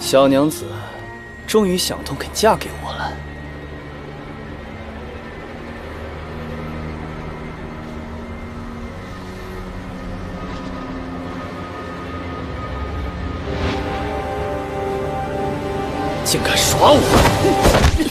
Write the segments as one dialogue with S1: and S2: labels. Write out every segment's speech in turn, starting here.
S1: 小娘子终于想通，肯嫁给我了。竟敢耍我！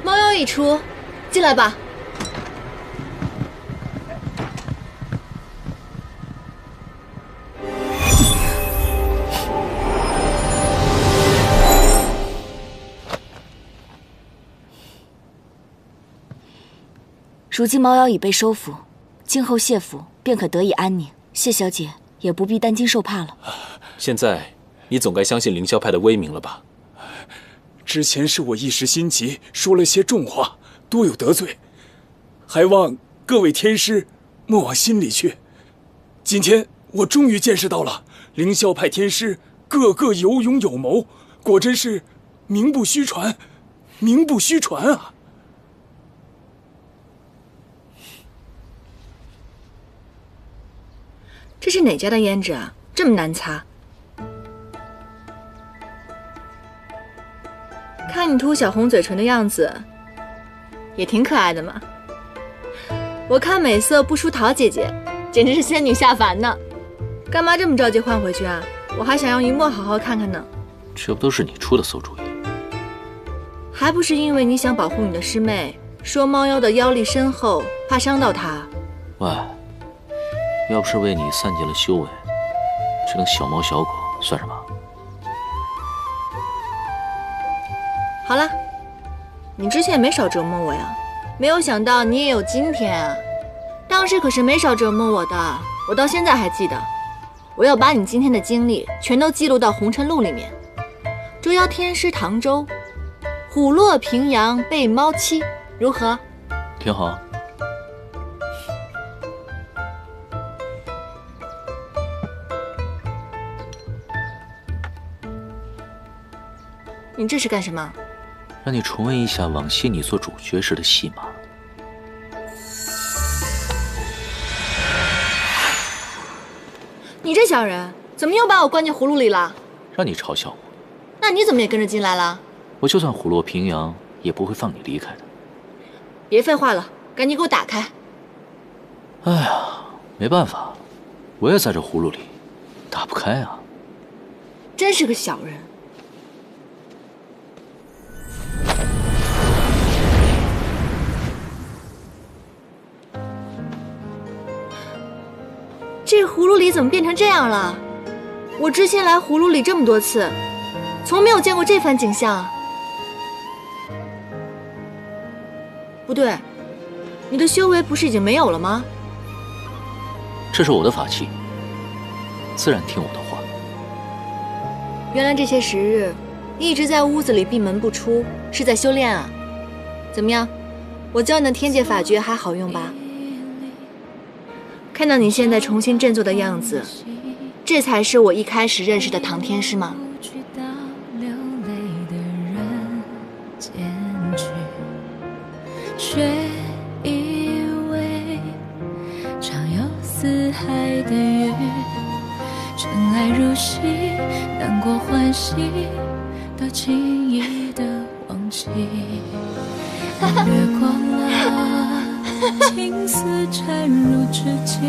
S2: 猫妖一出，进来吧。
S3: 如今猫妖已被收服，今后谢府便可得以安宁，谢小姐也不必担惊受怕了。
S4: 现在你总该相信凌霄派的威名了吧？
S5: 之前是我一时心急，说了些重话，多有得罪，还望各位天师莫往心里去。今天我终于见识到了凌霄派天师个个有勇有谋，果真是名不虚传，名不虚传啊！
S2: 这是哪家的胭脂啊？这么难擦。看你涂小红嘴唇的样子，也挺可爱的嘛。我看美色不输陶姐姐，简直是仙女下凡呢。干嘛这么着急换回去啊？我还想让云墨好好看看呢。
S6: 这不都是你出的馊主意？
S2: 还不是因为你想保护你的师妹，说猫妖的妖力深厚，怕伤到她。
S6: 喂，要不是为你散尽了修为，这等小猫小狗算什么？
S2: 好了，你之前也没少折磨我呀，没有想到你也有今天啊！当时可是没少折磨我的，我到现在还记得。我要把你今天的经历全都记录到红尘录里面。捉妖天师唐周，虎落平阳被猫欺，如何？
S6: 挺好。
S2: 你这是干什么？
S6: 让你重温一下往昔你做主角时的戏码。
S2: 你这小人，怎么又把我关进葫芦里了？
S6: 让你嘲笑我，
S2: 那你怎么也跟着进来了？
S6: 我就算虎落平阳，也不会放你离开的。
S2: 别废话了，赶紧给我打开！
S6: 哎呀，没办法，我也在这葫芦里，打不开啊。
S2: 真是个小人。这葫芦里怎么变成这样了？我之前来葫芦里这么多次，从没有见过这番景象。不对，你的修为不是已经没有了吗？
S6: 这是我的法器，自然听我的话。
S2: 原来这些时日一直在屋子里闭门不出，是在修炼啊。怎么样，我教你的天界法诀还好用吧？看到你现在重新振作的样子，这才是我一开始认识的唐天师吗？
S7: 却以为常有四海的月，尘埃如洗，难过欢喜都轻易的忘记。越过了青丝缠入指尖，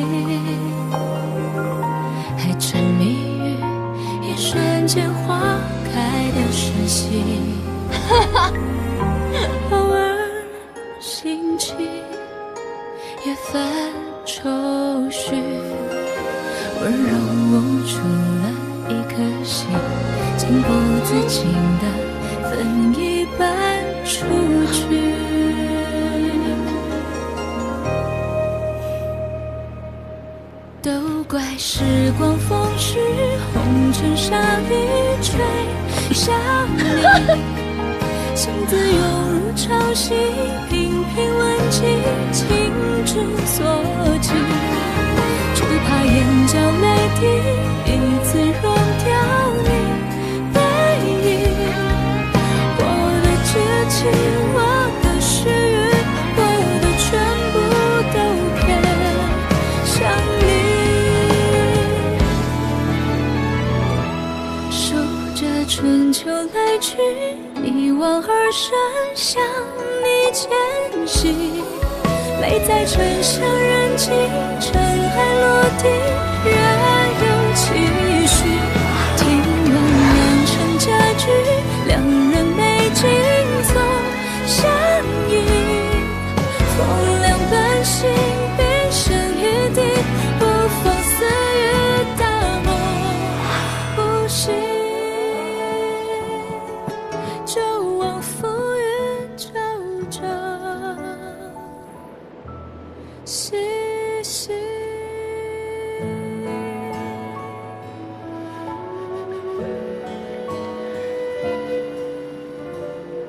S7: 还沉迷于一瞬间花开的瞬息。偶尔番愁绪，温柔捂住了一颗心，情不自禁的分一半出去。都怪时光风逝，红尘沙砾吹向你，情字犹如潮汐，频频问起，情之所起，只怕眼角泪滴，一次融掉你背影。我的痴情，我的誓语，我的全部都偏向你。守着春秋来去，一往而深，向你迁徙。泪在沉香燃尽，尘埃落地，仍有期许。听闻良辰佳句，两人美景总相依。风凉半醒，冰声一地，不放肆与大梦不息。就往浮云照着细细。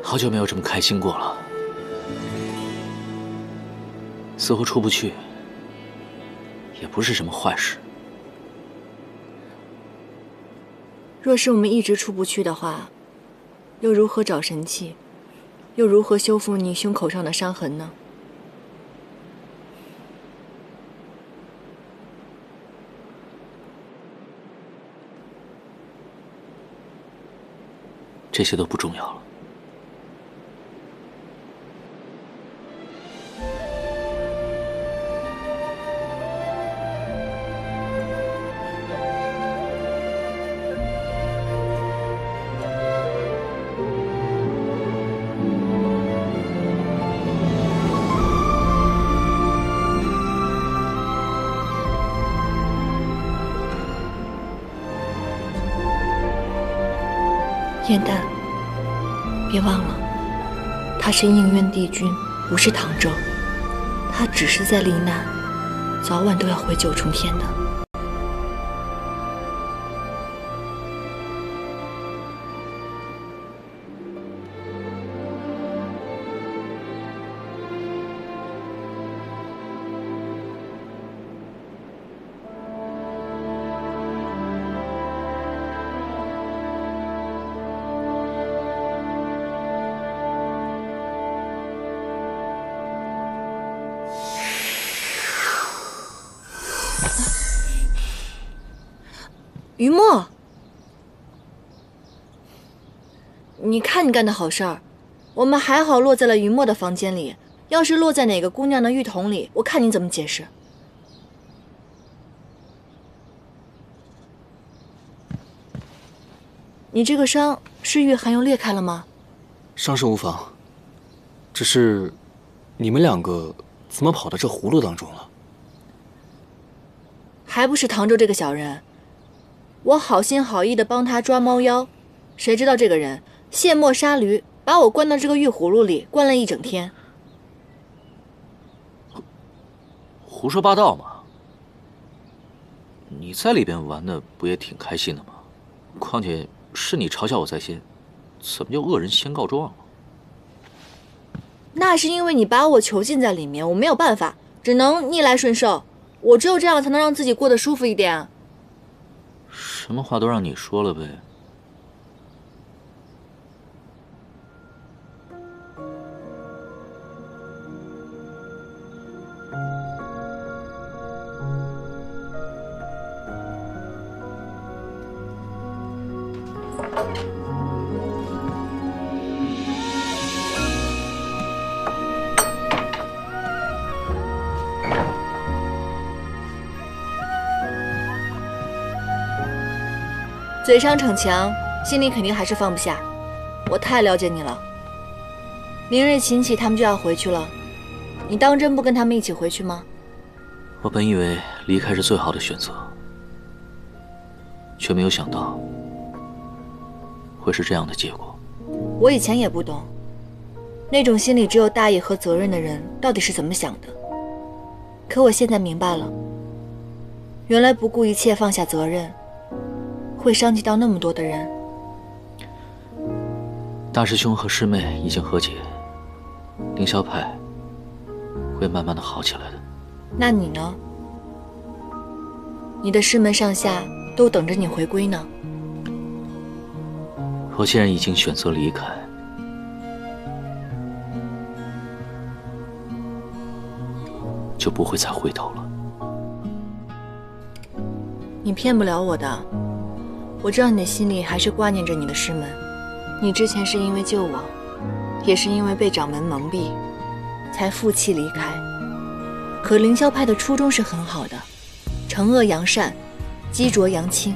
S4: 好久没有这么开心过了，似乎出不去，也不是什么坏事。
S2: 若是我们一直出不去的话，又如何找神器？又如何修复你胸口上的伤痕呢？
S4: 这些都不重要了。
S2: 燕丹，别忘了，他是应渊帝君，不是唐周。他只是在罹难，早晚都要回九重天的。于墨，你看你干的好事儿，我们还好落在了于墨的房间里，要是落在哪个姑娘的浴桶里，我看你怎么解释。你这个伤是愈寒又裂开了吗？
S1: 伤势无妨，只是你们两个怎么跑到这葫芦当中了？
S2: 还不是唐周这个小人。我好心好意的帮他抓猫妖，谁知道这个人卸磨杀驴，把我关到这个玉葫芦里，关了一整天。
S4: 胡说八道嘛！你在里边玩的不也挺开心的吗？况且是你嘲笑我在先，怎么就恶人先告状了？
S2: 那是因为你把我囚禁在里面，我没有办法，只能逆来顺受。我只有这样才能让自己过得舒服一点啊。
S4: 什么话都让你说了呗。
S2: 嘴上逞强，心里肯定还是放不下。我太了解你了。明日秦启他们就要回去了，你当真不跟他们一起回去吗？
S4: 我本以为离开是最好的选择，却没有想到会是这样的结果。
S2: 我以前也不懂，那种心里只有大义和责任的人到底是怎么想的。可我现在明白了，原来不顾一切放下责任，会伤及到那么多的人。
S4: 大师兄和师妹已经和解，凌霄派会慢慢的好起来的。
S2: 那你呢？你的师门上下都等着你回归呢。
S4: 我既然已经选择离开，就不会再回头了。
S2: 你骗不了我的，我知道你的心里还是挂念着你的师门。你之前是因为救我，也是因为被掌门蒙蔽，才负气离开。可凌霄派的初衷是很好的，惩恶扬善，积浊扬清，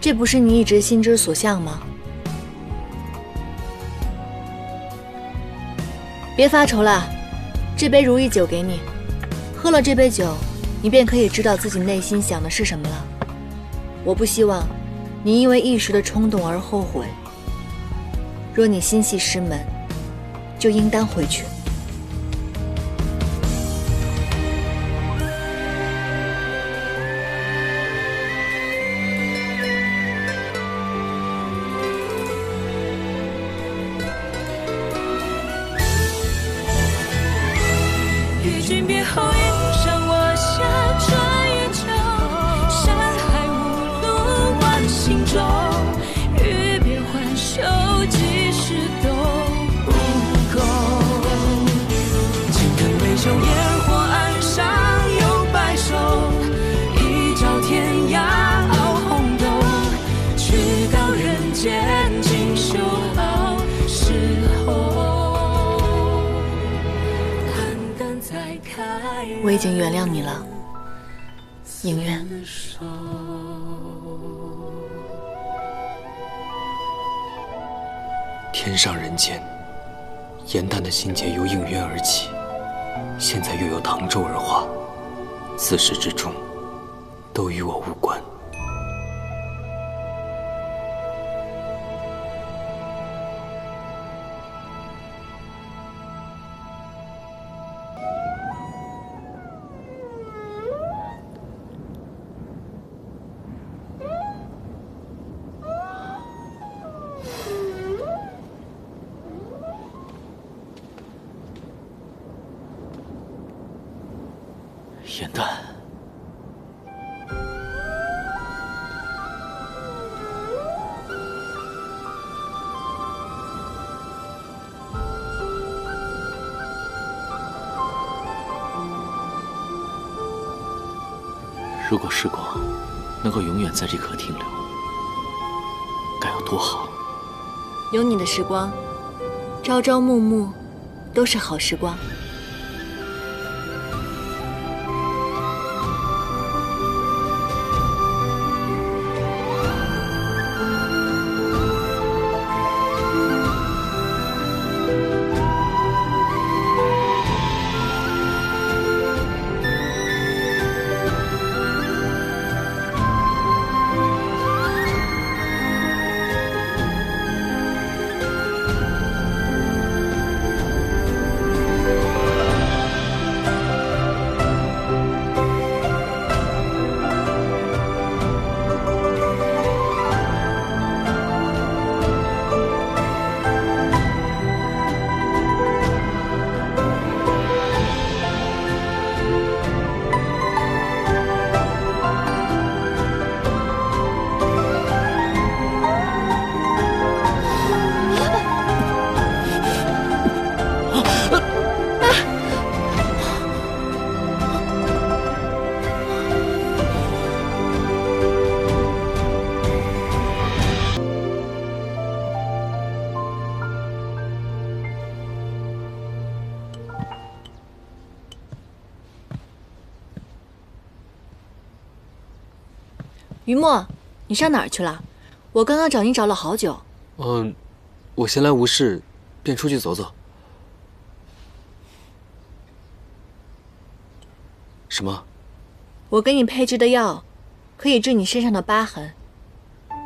S2: 这不是你一直心之所向吗？别发愁了，这杯如意酒给你，喝了这杯酒，你便可以知道自己内心想的是什么了。我不希望你因为一时的冲动而后悔。若你心系师门，就应当回去。
S7: 与君别后，云上我下，转眼就山海无路万心中。欲别还休，几时都不够。青藤微秀，烟火岸上有白首，一朝天涯傲轰动。去到人间，锦绣好时候。淡淡再开，
S2: 我已经原谅你了，影月。
S1: 天上人间，颜淡的心结由应渊而起，现在又由唐周而化，自始至终都与我无关。
S4: 颜淡，如果时光能够永远在这刻停留，该有多好！
S2: 有你的时光，朝朝暮暮都是好时光。于墨，你上哪儿去了？我刚刚找你找了好久。
S1: 我闲来无事，便出去走走。什么？
S2: 我给你配制的药，可以治你身上的疤痕。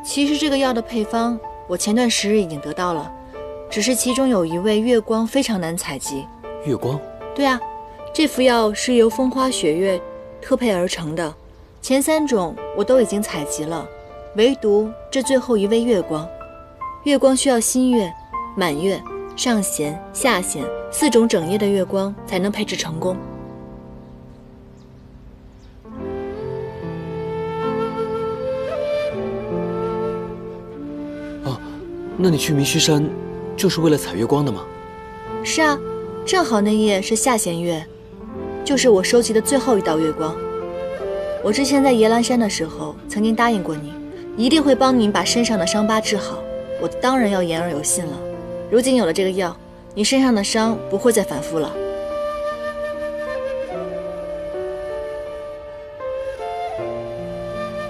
S2: 其实这个药的配方，我前段时日已经得到了，只是其中有一味月光非常难采集。
S1: 月光？
S2: 对啊，这副药是由风花雪月特配而成的，前3种我都已经采集了，唯独这最后一味月光。月光需要新月、满月、上弦、下弦4种整夜的月光才能配制成功。
S1: 那你去明须山，就是为了采月光的吗？
S2: 是啊，正好那夜是下弦月，就是我收集的最后一道月光。我之前在野兰山的时候，曾经答应过你，一定会帮你把身上的伤疤治好。我当然要言而有信了。如今有了这个药，你身上的伤不会再反复了。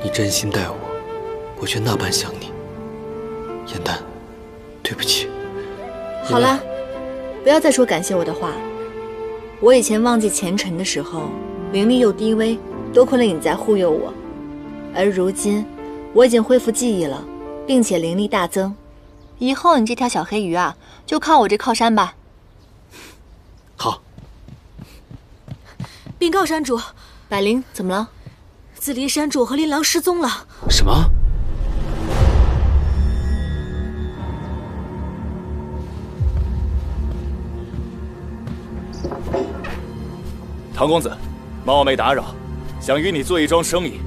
S1: 你真心待我，我却那般想你。燕丹，对不起。
S2: 好了，不要再说感谢我的话。我以前忘记前尘的时候，灵力又低微，多亏了你在护佑我。而如今，我已经恢复记忆了，并且灵力大增。以后你这条小黑鱼啊，就靠我这靠山吧。
S1: 好。
S3: 禀告山主，
S2: 百灵，怎么了？
S3: 紫离山主和琳琅失踪了。
S1: 什么？
S5: 唐公子，冒昧打扰，想与你做一桩生意。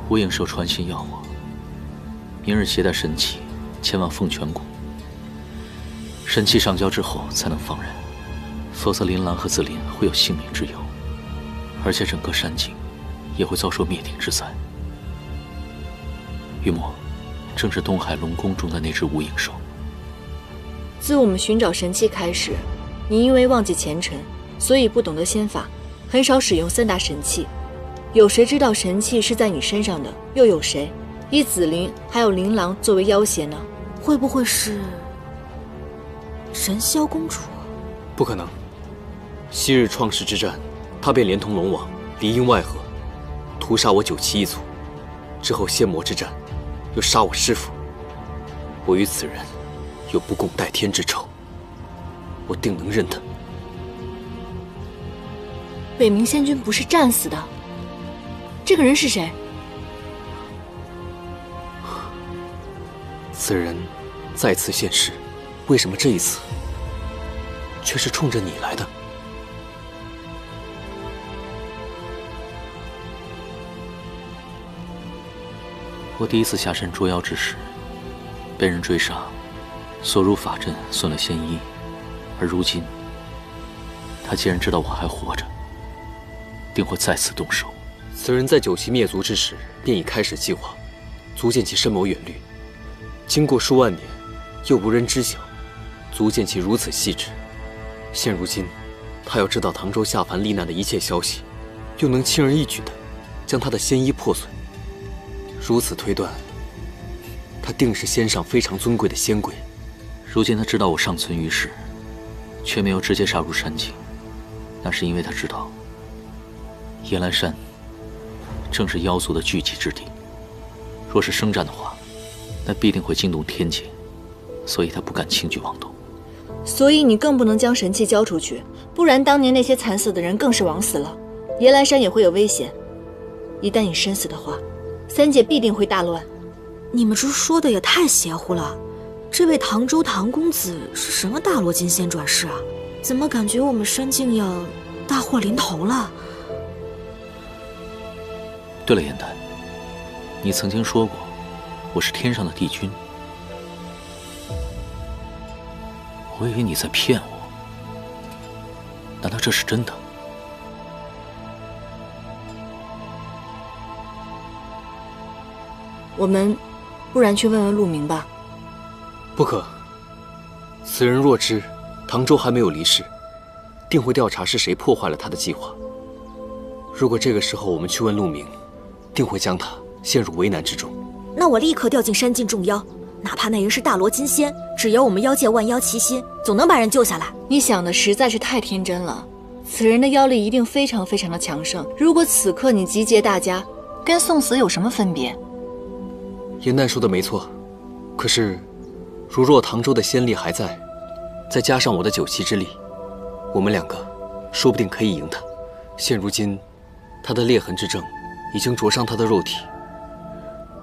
S6: 无影寿传信要我，明日携带神器前往凤泉谷。神器上交之后才能放人，否则琳琅和紫林会有性命之忧，而且整个山境也会遭受灭顶之灾。玉墨，正是东海龙宫中的那只无影兽。
S2: 自我们寻找神器开始，你因为忘记前尘，所以不懂得仙法，很少使用3大神器。有谁知道神器是在你身上的？又有谁以紫菱还有琳琅作为要挟呢？
S3: 会不会是神霄公主？
S1: 不可能。昔日创世之战，她便连同龙王里应外合，屠杀我9期一族。之后仙魔之战，又杀我师父。我与此人有不共戴天之仇，我定能认他。
S2: 北冥仙君不是战死的，这个人是谁？
S1: 此人再次现世，为什么这一次却是冲着你来的？
S6: 我第一次下山捉妖之时，被人追杀，所入法阵损了仙衣，而如今他既然知道我还活着，定会再次动手。
S1: 此人在9期灭族之时便已开始计划，足见其深谋远虑。经过数万年，又无人知晓，足见其如此细致。现如今，他要知道唐州下凡罹难的一切消息，又能轻而易举地将他的仙衣破损。如此推断，他定是仙上非常尊贵的仙鬼。
S6: 如今他知道我尚存于世，却没有直接杀入山境，那是因为他知道野兰山正是妖族的聚集之地，若是生战的话，那必定会惊动天界，所以他不敢轻举妄动。
S2: 所以你更不能将神器交出去，不然当年那些惨死的人更是枉死了，野兰山也会有危险。一旦你身死的话，3界必定会大乱。
S3: 你们这说的也太邪乎了！这位唐州唐公子是什么大罗金仙转世啊？怎么感觉我们山境要大祸临头了？
S6: 对了，燕丹，你曾经说过我是天上的帝君，我以为你在骗我，难道这是真的？
S2: 我们不然去问问陆明吧。
S1: 不可，此人若知唐州还没有离世，定会调查是谁破坏了他的计划。如果这个时候我们去问陆明，定会将他陷入为难之中。
S3: 那我立刻调进山境众妖，哪怕那人是大罗金仙，只要我们妖界万妖齐心，总能把人救下来。
S2: 你想的实在是太天真了，此人的妖力一定非常非常的强盛。如果此刻你集结大家，跟送死有什么分别？
S1: 严旦说的没错，可是，如若唐州的仙力还在，再加上我的九旗之力，我们两个说不定可以赢他。现如今，他的裂痕之症已经灼伤他的肉体，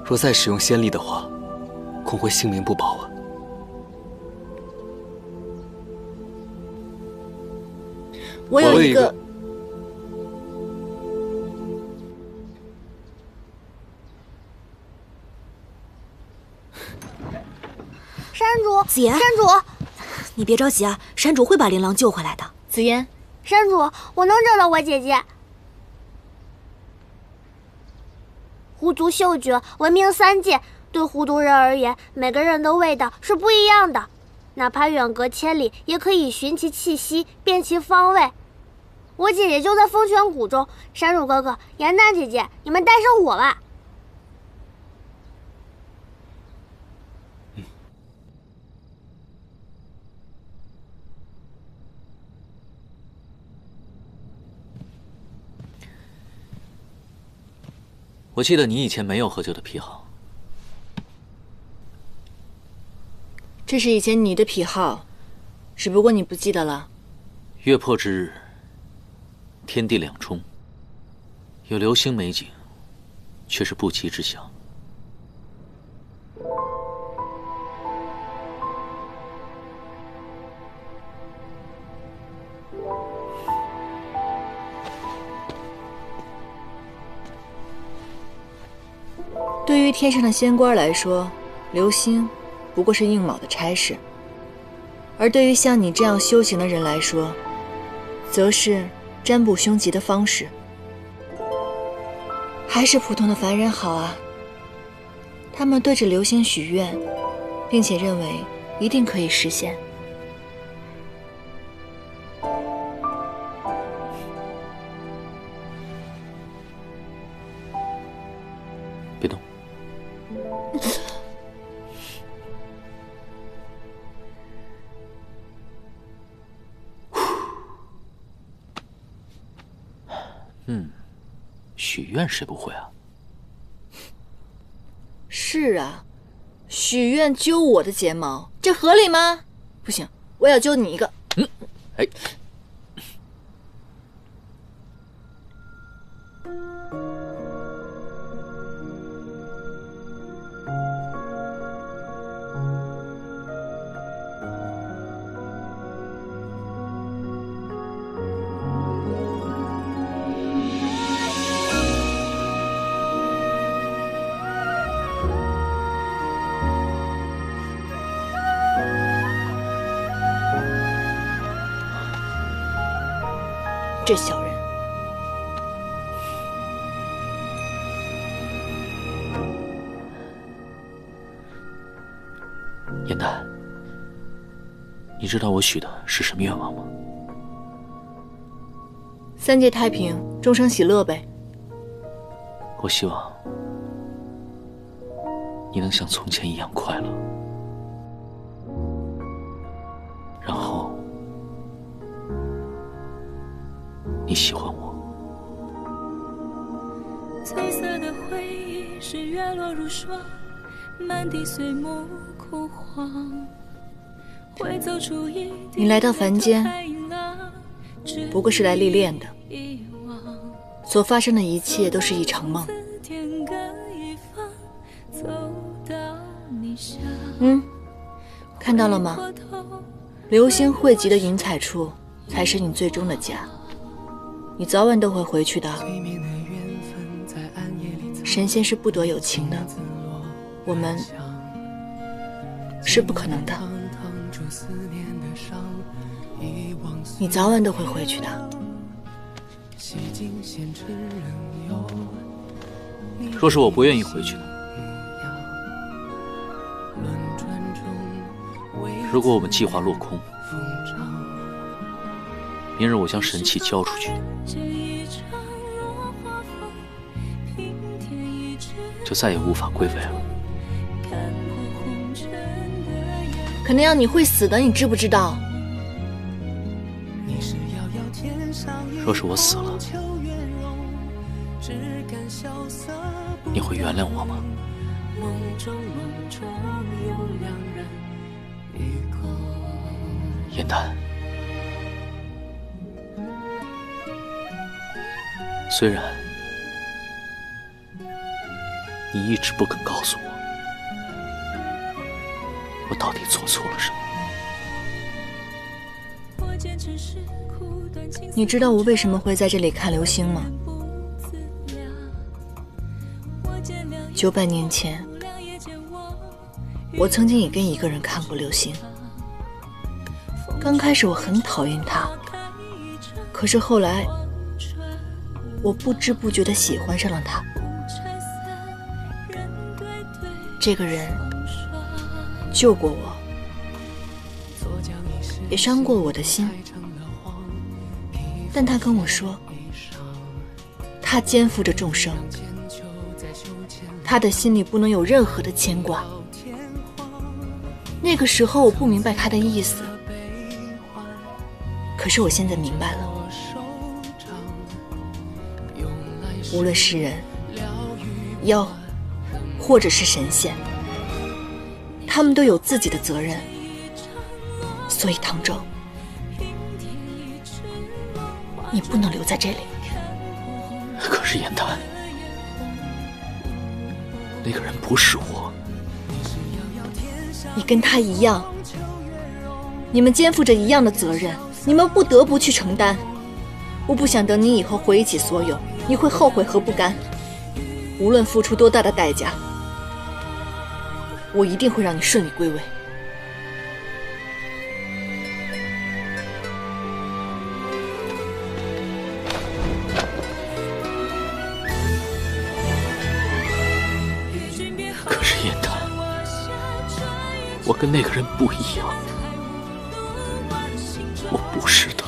S1: 若再使用仙力的话，恐会性命不保啊！
S2: 我有一个。
S8: 山主，
S3: 紫妍，
S8: 山主，
S3: 你别着急啊，山主会把琳琅救回来的。
S2: 紫妍，
S8: 山主，我能找到我姐姐。狐族嗅觉闻名三界，对狐族人而言，每个人的味道是不一样的，哪怕远隔千里，也可以寻其气息，辨其方位。我姐姐就在风泉谷中，山主哥哥、严旦姐姐，你们带上我吧。
S4: 我记得你以前没有喝酒的癖好。
S2: 这是以前你的癖好，只不过你不记得了。
S4: 月破之日，天地两冲，有流星美景，却是不吉之象。
S2: 对于天上的仙官来说，流星不过是应卯的差事；而对于像你这样修行的人来说，则是占卜凶吉的方式。还是普通的凡人好啊，他们对着流星许愿，并且认为一定可以实现。
S4: 别动。许愿谁不会啊？
S2: 是啊，许愿揪我的睫毛，这合理吗？不行，我要揪你一个。
S4: 哎。
S2: 这小人，
S4: 严旦，你知道我许的是什么愿望吗？
S2: 三界太平，终生喜乐呗。
S4: 我希望你能像从前一样快乐，然后你喜欢我。
S7: 翠色的回忆是月落如霜，满地碎木枯黄。会走出一
S2: 你来到凡间，不过是来历练的。所发生的一切都是一场梦。看到了吗？流星汇集的云彩处，才是你最终的家。你早晚都会回去的。神仙是不得有情的，我们是不可能的。你早晚都会回去的。
S4: 若是我不愿意回去呢？如果我们计划落空，明日我将神器交出去，就再也无法归位了。
S2: 可那样你会死的，你知不知道？
S6: 若是我死了，你会原谅我吗？燕丹，虽然你一直不肯告诉我，我到底做错了什么？
S2: 你知道我为什么会在这里看流星吗？900年前，我曾经也跟一个人看过流星。刚开始我很讨厌他，可是后来，我不知不觉地喜欢上了他。这个人救过我，也伤过我的心。但他跟我说，他肩负着众生，他的心里不能有任何的牵挂。那个时候我不明白他的意思，可是我现在明白了。无论是人、妖，或者是神仙，他们都有自己的责任。所以唐周，你不能留在这里。
S6: 可是燕丹，那个人不是我。
S2: 你跟他一样，你们肩负着一样的责任，你们不得不去承担。我不想等你以后回忆起所有，你会后悔和不甘。无论付出多大的代价，我一定会让你顺利归位。
S6: 可是燕丹，我跟那个人不一样，我不是他。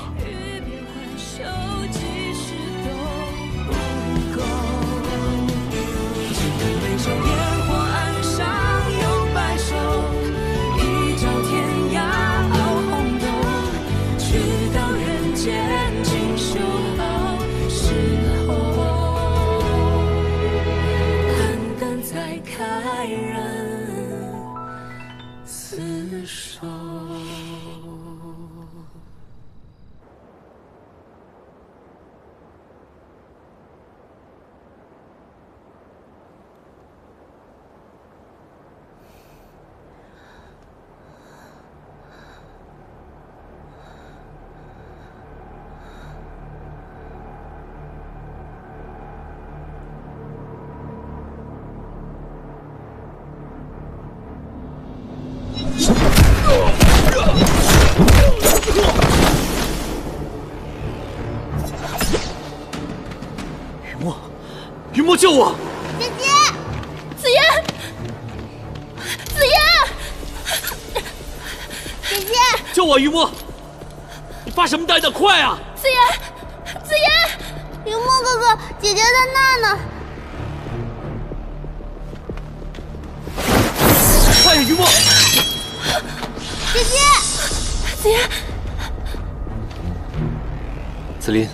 S1: 云墨，救我！
S8: 姐姐，
S2: 紫嫣，紫嫣，
S8: 姐姐，
S1: 救我！云墨，你发什么呆呢？快啊！
S2: 紫嫣，紫嫣，
S8: 云墨哥哥，姐姐在那儿呢。
S1: 快呀，云墨！
S8: 姐姐，
S2: 紫嫣，
S1: 紫琳，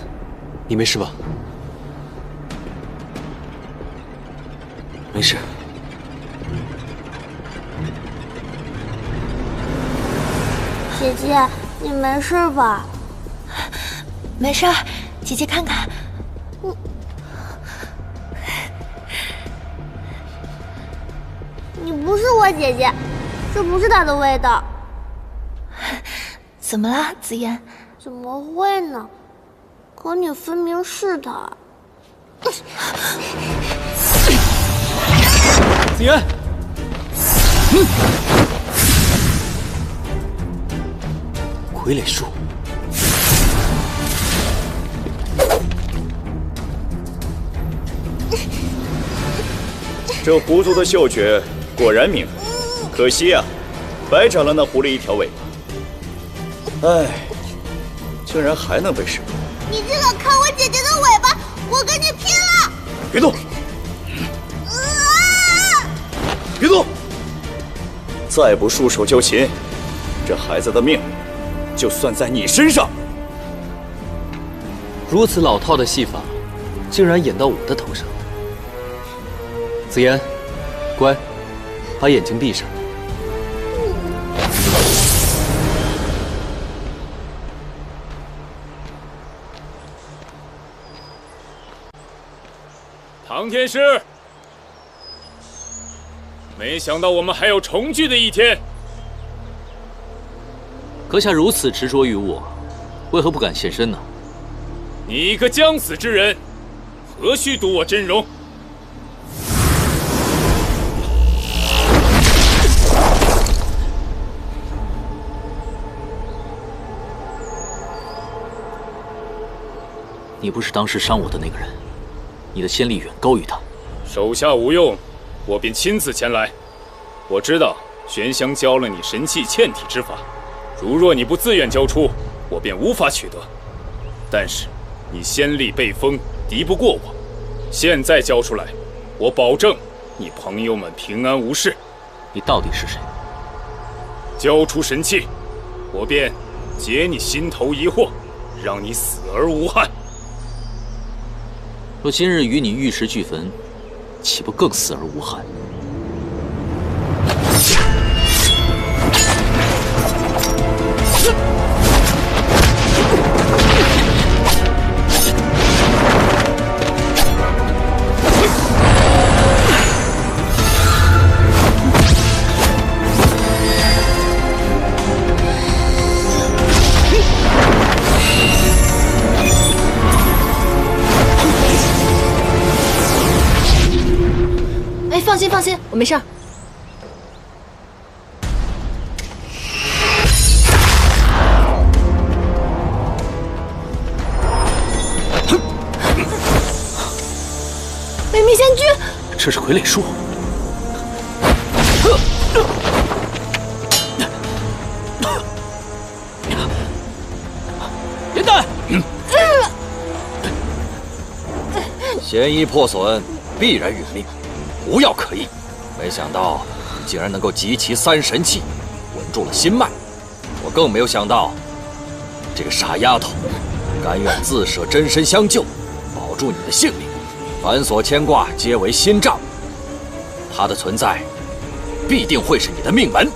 S1: 你没事吧？没事。
S8: 姐姐，你没事吧？
S2: 没事儿，姐姐看看。
S8: 你不是我姐姐，这不是她的味道。
S2: 怎么了，紫嫣？
S8: 怎么会呢？可你分明是她。
S1: 紫嫣，傀儡术。
S9: 这狐族的嗅觉果然敏锐，可惜啊，白长了那狐狸一条尾巴。唉，竟然还能被识破。
S8: 你这个看我姐姐的尾巴，我跟你拼了！
S9: 别动！别动！再不束手就擒，这孩子的命就算在你身上。
S1: 如此老套的戏法，竟然演到我的头上。紫妍，乖，把眼睛闭上。
S5: 唐天师，没想到我们还有重聚的一天。
S4: 阁下如此执着于我，为何不敢现身呢？
S5: 你一个将死之人，何须赌我真容？
S4: 你不是当时伤我的那个人，你的仙力远高于他。
S5: 手下无用，我便亲自前来。我知道玄香教了你神器嵌体之法，如若你不自愿交出，我便无法取得。但是你仙力被封，敌不过我。现在交出来，我保证你朋友们平安无事。
S4: 你到底是谁？
S5: 交出神器，我便解你心头疑惑，让你死而无憾。
S4: 若今日与你玉石俱焚，岂不更死而无憾？
S2: 放心，我没事儿。北冥仙君，
S4: 这是傀儡术。连带，
S10: 嫌疑破损，必然殒命。无药可医，没想到你竟然能够集齐3神器，稳住了心脉。我更没有想到，这个傻丫头甘愿自舍真身相救，保住你的性命。凡所牵挂，皆为心障。她的存在，必定会是你的命门。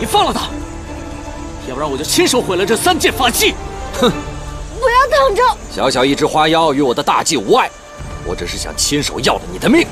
S4: 你放了他，要不然我就亲手毁了这3件法器。
S10: 哼！
S2: 不要挡着！
S10: 小小一只花妖与我的大计无碍。我只是想亲手要了你的命。